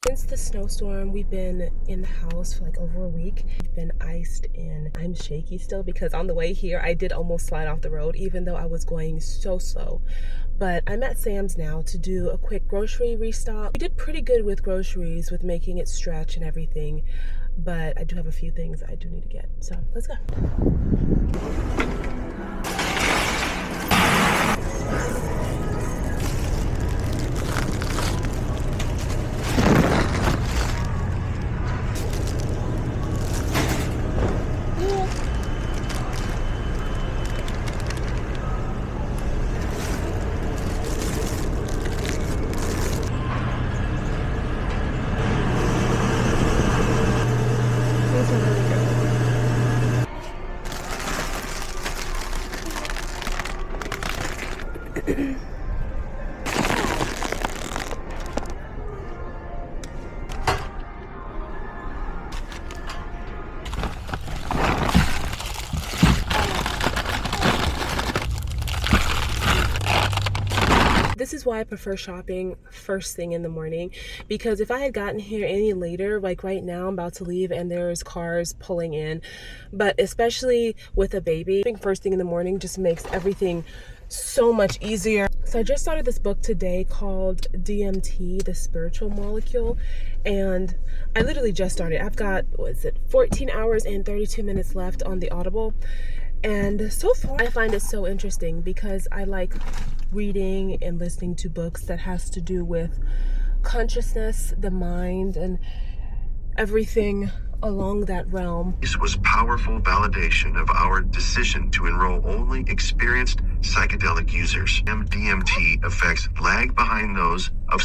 Since the snowstorm, we've been in the house for like over a week. We've been iced in. I'm shaky still because on the way here, I did almost slide off the road, even though I was going so slow. But I'm at Sam's now to do a quick grocery restock. We did pretty good with groceries, with making it stretch and everything. But I do have a few things I do need to get. So let's go. This is why I prefer shopping first thing in the morning, because if I had gotten here any later, like right now I'm about to leave and there's cars pulling in, but especially with a baby, shopping first thing in the morning just makes everything so much easier. So I just started this book today called DMT, the Spiritual Molecule, and I literally just started. I've got, 14 hours and 32 minutes left on the Audible. And so far, I find it so interesting because I like reading and listening to books that has to do with consciousness, the mind, and everything along that realm. This was powerful validation of our decision to enroll only experienced psychedelic users. DMT effects lag behind those of